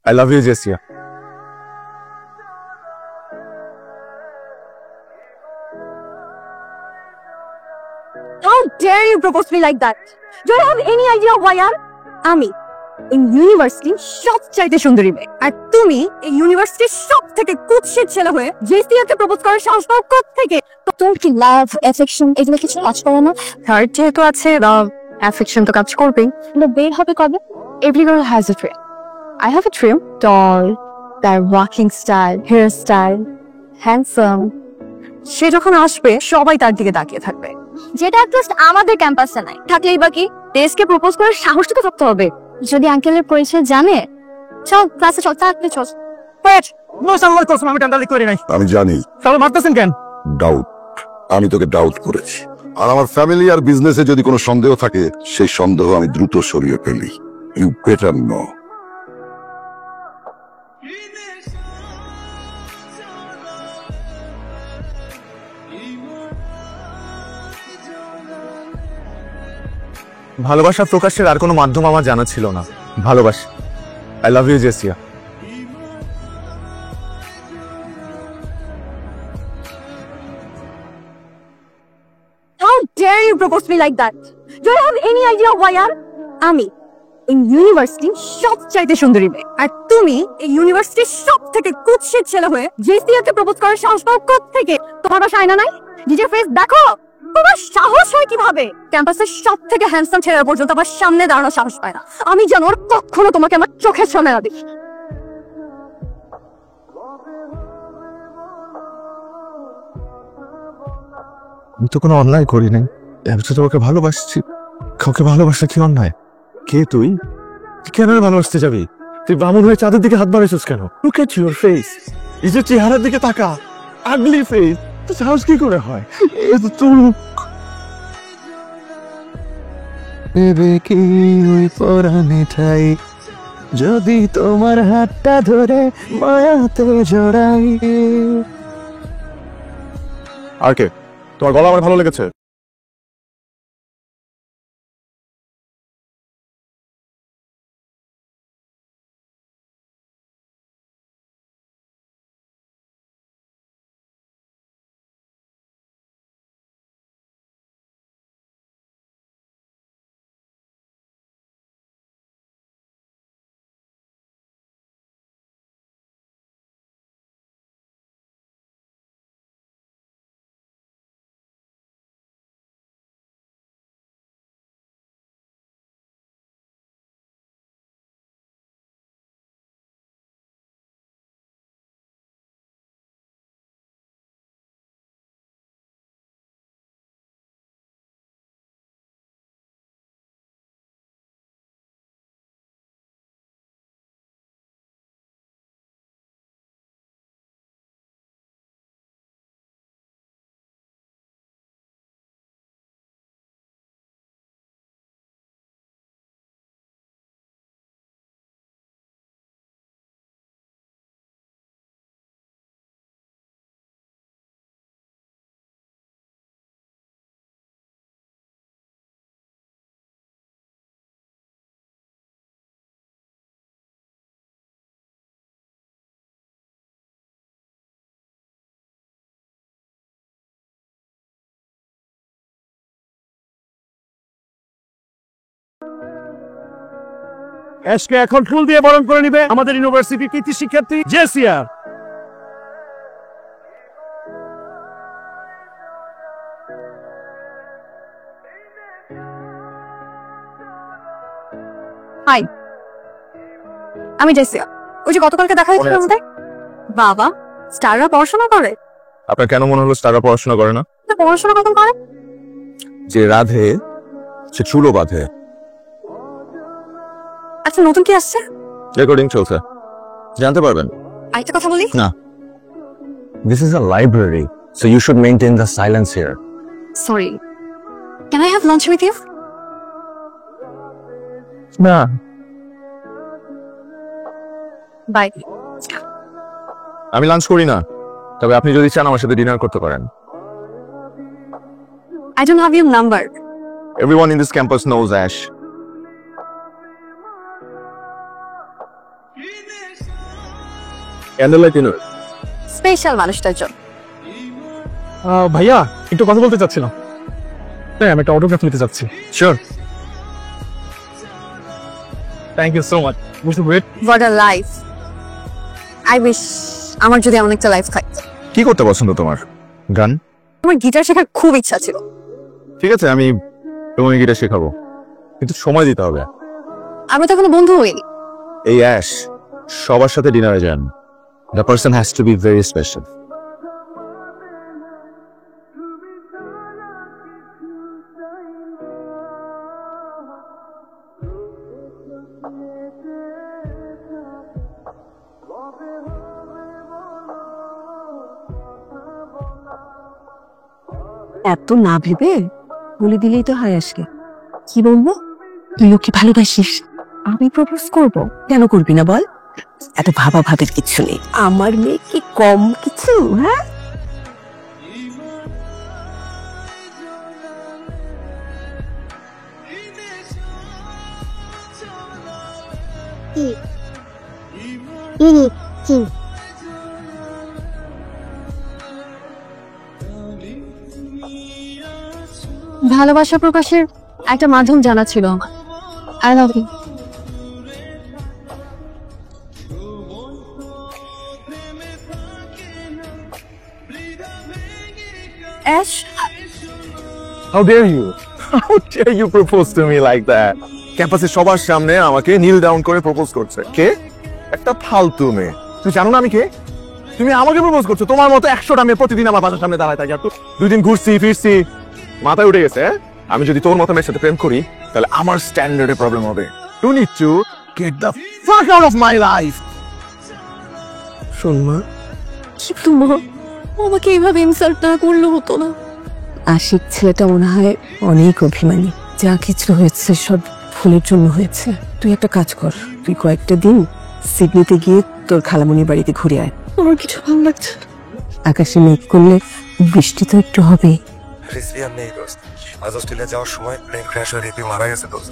I love you, Jessia. How dare you propose to me like that? Do you have any idea who I am? আমি এই ইউনিভার্সিটির সবচাইতে সুন্দরী মেয়ে, আর তুমি এই ইউনিভার্সিটির সব থেকে কুৎসিত ছেলে হয়ে জেসিয়াকে প্রপোজ করার সাহস পাও কোত্থেকে? তোর কি লাভ, অ্যাফেকশন এগুলো কিছু কাজ করে না? থার্ড যেহেতু আছে, লাভ অ্যাফেকশন তো কাজ করবেই। কিন্তু বের হবে কবে? Every girl has a dream. I have a dream. Tall, তার walking style, hairstyle, handsome. সে যখন আসবে সবাই তার দিকে তাকিয়ে থাকবে, যেটা অ্যাটলিস্ট আমাদের ক্যাম্পাসে নাই। থাকলেই বাকি দেশকে প্রপোজ করার সাহসটুকু থাকতে হবে। যদি আঙ্কেলের পরিচয় জানে, চল ক্লাসে চল, তাড়াতাড়ি চল। ওয়েট, নো সামওয়ার কসম আমি টান্ডালি করি নাই। আমি জানি তাহলে মারতেছেন কেন? ডাউট, আমি তোকে ডাউট করেছি। আর আমার ফ্যামিলি আর বিজনেসে যদি কোনো সন্দেহ থাকে, সেই সন্দেহ আমি দ্রুত সরিয়ে ফেলি। You better know. ভালোবাসা প্রকাশের আর কোনো মাধ্যম আমার জানা ছিল না। ভালোবাসি। I love you, Jessia. How dare you propose to me like that? Do you have any idea who I am? আমি এই ইউনিভার্সিটির সবচাইতে সুন্দরী মেয়ে, আর তুমি এই ইউনিভার্সিটির সব থেকে কুৎসিত ছেলে হয়ে জেসিয়াকে প্রপোজ করার সাহস পাও কোত্থেকে? তোমার বাসা আয়না নাই? নিজের ফেস দেখো। তোমার সাহস হয় কিভাবে? ক্যাম্পাসের সব থেকে হ্যান্ডসাম ছেলেরা পর্যন্ত আমার সামনে দাঁড়ানোর সাহস পায় না। আমি যেন ওর কখনো তোমাকে আমার চোখের সামনে না দেখি। আমি তো কোনো অন্যায় করি নাই। আমি তো তোমাকে ভালোবাসছি। কাউকে ভালোবাসা কি অন্যায়? কে তুই? কেন ভালোবাসতে যাবি? তুই বামুন হয়ে চাঁদের দিকে হাত বাড়াইছিস কেন? Look at your face. এই যে চেহারার দিকে তাকা, আগলি ফেস। তো সাহস কি করে হয়? এ তো তোর ভেবে কি ওই পরাণে ঠাই, যদি তোমার হাতটা ধরে মায়াতে জড়াই। আর কে? তোমার গলা আমার ভালো লেগেছে। এসকে এখন ফুল দিয়ে বরণ করে নিবে আমাদের ইউনিভার্সিটির কৃতি শিক্ষার্থী জেসিয়া। হাই, আমি জেসিয়া। ওই যে গতকালকে দেখা হয়েছিল আমাদের। বাবা, স্টাররা পড়াশোনা করে? আপনার কেন মনে হলো স্টাররা পড়াশোনা করে না? পড়াশোনা কখন করে? যে রাধে সে চুলো বাঁধে। আচ্ছা, নতুন কি আসছে? রেকর্ডিং চলছে, জানতে পারবেন। আরেকটা কথা বলি। না, this is a library, so you should maintain the silence here. Sorry, can I have lunch with you? না, বাই। আমি লাঞ্চ করি না, তবে আপনি যদি চান আমার সাথে ডিনার করতে পারেন। I don't have your number. Everyone in this campus knows Ash. Candle light dinner. Special মানুষটার জন্য। ভাইয়া একটু কথা বলতে চাচ্ছিলাম। হ্যাঁ, আমি একটা অটোগ্রাফ নিতে চাচ্ছি। Sure. Thank you so much. Wait, what a life. I wish আমার যদি এমন একটা লাইফ থাকতো। কি করতে পছন্দ তোমার? গান? আমার গিটার শেখার খুব ইচ্ছা ছিল। ঠিক আছে, আমি তোমাকে গিটার শেখাবো, কিন্তু সময় দিতে হবে। আমরা তো এখনো বন্ধু হইনি। এই অ্যাশ সবার সাথে ডিনারে যান। The person has to be very special. এত না ভেবে বলে দিলেই তো হয় আজকে। কি বলবো? তুই ওকে ভালোবাসিস। আমি প্রপোজ করব। কেন করবি না বল? এত ভাবা ভাবের কিছু নেই। আমার মেয়ে কি কম কিছু? হ্যাঁ, ভালোবাসা প্রকাশের একটা মাধ্যম জানা ছিল আমার। I love you. Ash, How dare you? How dare you propose to me like that? ক্যাম্পাসে সবার সামনে আমাকে নীল ডাউন করে প্রপোজ করছে। কে? একটা ফালতু মেয়ে। তুই জানো না আমি কে? তুমি আমাকে প্রপোজ করছো? তোমার মতো 100টা মেয়ে প্রতিদিন আমার বাসার সামনে দাঁড়ায় থাকে। আর তো 2 দিন ঘুরছি ফিরছি, মাথায় উঠে গেছে। আমি যদি তোর মতো মেয়ের সাথে প্রেম করি তাহলে আমার স্ট্যান্ডার্ডে প্রবলেম হবে। You need to get the fuck out of my life. শোন মা, কিন্তু মা, ও আমাকে এইভাবে ইনসাল্ট না করলে হতো না। আশিক ছেলেটা মনে হয় অনেক অভিমানী। যা কিছু হয়েছে সব ভুলের জন্য হয়েছে। তুই একটা কাজ কর, তুই কয়েকটা দিন সিডনিতে গিয়ে তোর খালামণির বাড়িতে ঘুরে আয়। আমার কিছু ভালো লাগছে না। আকাশে মেঘ করলে বৃষ্টি তো একটু হবেই। রিসভিয়ান নেই দোস্ত। আজ অস্ট্রেলিয়া যাওয়ার সময় প্লেন ক্র্যাশ হয়ে রিপি মারা গেছে দোস্ত।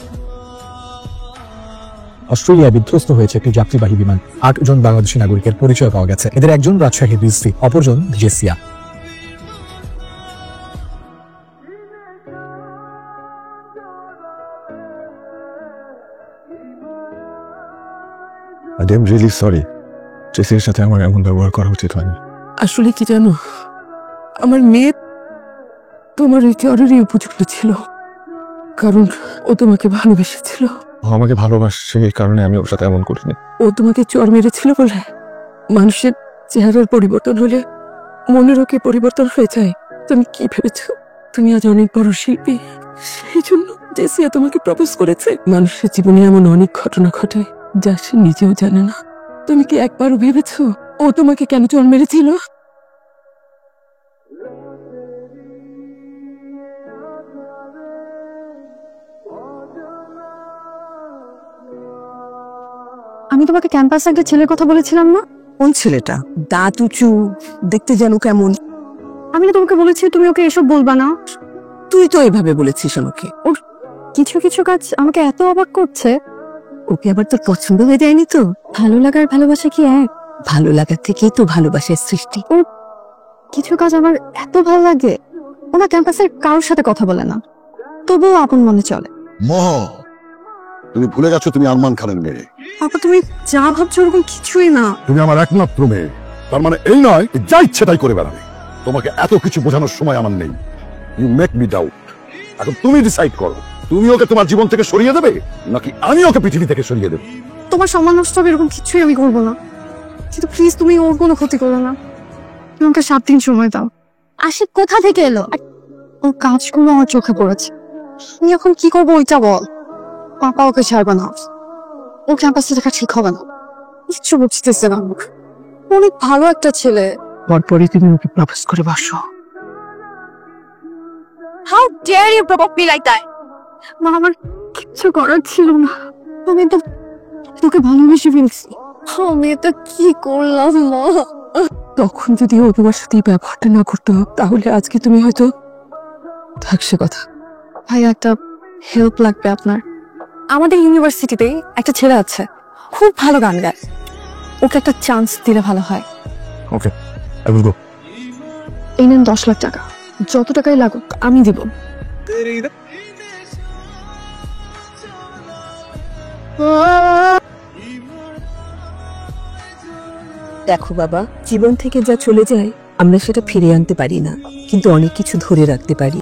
অস্ট্রেলিয়ায় বিধ্বস্ত হয়েছে একটি যাত্রীবাহী বিমান। 8 জন বাংলাদেশী নাগরিকের পরিচয় পাওয়া গেছে। এদের একজন রাজশাহী ডিসি, অপরজন জেসিয়া। I am really sorry. জেসির সাথে আমার এমন ব্যবহার করা উচিত হয়নি। আসলে কি জানো, আমার মেয়ে তোমার এই চরেরই উপযুক্ত ছিল, কারণ ও তোমাকে ভালোবেসেছিল। ও আমাকে ভালোবাসছে, এই কারণে আমি ওর সাথে এমন করিনি। ও তোমাকে চর মেরেছিল বলে মানুষের চেহারার পরিবর্তন হলে মনেরও কি পরিবর্তন হয়ে যায়। তুমি কি ভেবেছো তুমি আজ অনেক বড় শিল্পী, সেই জন্য জেসিয়া তোমাকে প্রপোজ করেছে? মানুষের জীবনে এমন অনেক ঘটনা ঘটে যা সে নিজেও জানে না। তুমি কি একবারও ভেবেছো ও তোমাকে কেন চর মেরেছিল? আমি তোমাকে ক্যাম্পাসে একটা ছেলের কথা বলেছিলাম না? কোন ছেলেটা? দাঁত উঁচু, দেখতে যেন কেমন। আমি না তোমাকে বলেছি তুমি ওকে এসব বলবা না। তুই তো এভাবে বলেছিস আমাকে। কিছু কিছু কাজ আমাকে এত অবাক করছে। ওকে আবার তোর পছন্দ হয়ে যায়নি তো? ভালো লাগার ভালোবাসা কি এক? ভালো লাগার থেকেই তো ভালোবাসার সৃষ্টি। কিছু কাজ আমার এত ভালো লাগে। ওনা ক্যাম্পাসের কারোর সাথে কথা বলে না, তবুও আপন মনে চলে। মোহ, তুমি ভুলে গেছো তুমি আরমান খানের মেয়ে। আপা তুমি যা ভাবছো ওরকম কিছুই না। তুমি আমার একমাত্র মেয়ে, তার মানে এই নয় যে যা ইচ্ছে তাই করে বেড়াবে। তোমাকে এত কিছু বোঝানোর সময় আমার নেই। You make me doubt. এখন তুমি ডিসাইড করো, তুমি ওকে তোমার জীবন থেকে সরিয়ে দেবে নাকি আমি ওকে পৃথিবী থেকে সরিয়ে দেবো। তোমার সম্মান নষ্ট হবে এরকম কিছুই আমি করবো না, কিন্তু প্লিজ তুমি ওর কোনো ক্ষতি করো না। তুমি আমাকে 7 দিন সময় দাও। আশিক কোথা থেকে এলো? ওর কাজগুলো আমার চোখে পড়েছে। তুমি এখন কি করবো ওইটা বল। পাপা ওকে ছাড়বে না, ও ক্যাম্পাসে দেখা ঠিক হবে না। কিচ্ছু বুঝতেছে না। অনেক ভালো একটা ছেলে। পরপরই তুমি ওকে প্রপোজ করে বসো। How dare you provoke me like that? মা, আমার কিচ্ছু করার ছিল না। আমি তো তোকে ভালোবেসে ফেলছি। আমি এটা কি করলাম মা? তখন যদি ও তোমার সাথে এই ব্যবহারটা না করতো তাহলে আজকে তুমি হয়তো থাকছে কথা। ভাই একটা হেল্প লাগবে আপনার। আমাদের ইউনিভার্সিটিতে একটা ছেলে আছে, খুব ভালো গান গায়। ওকে একটা চান্স দিলে ভালো হয়। ওকে, আই উইল গো। এই নেন 10 লাখ টাকা, যত টাকাই লাগুক আমি দিব। দেখো বাবা, জীবন থেকে যা চলে যায় আমরা সেটা ফিরিয়ে আনতে পারি না, কিন্তু অনেক কিছু ধরে রাখতে পারি।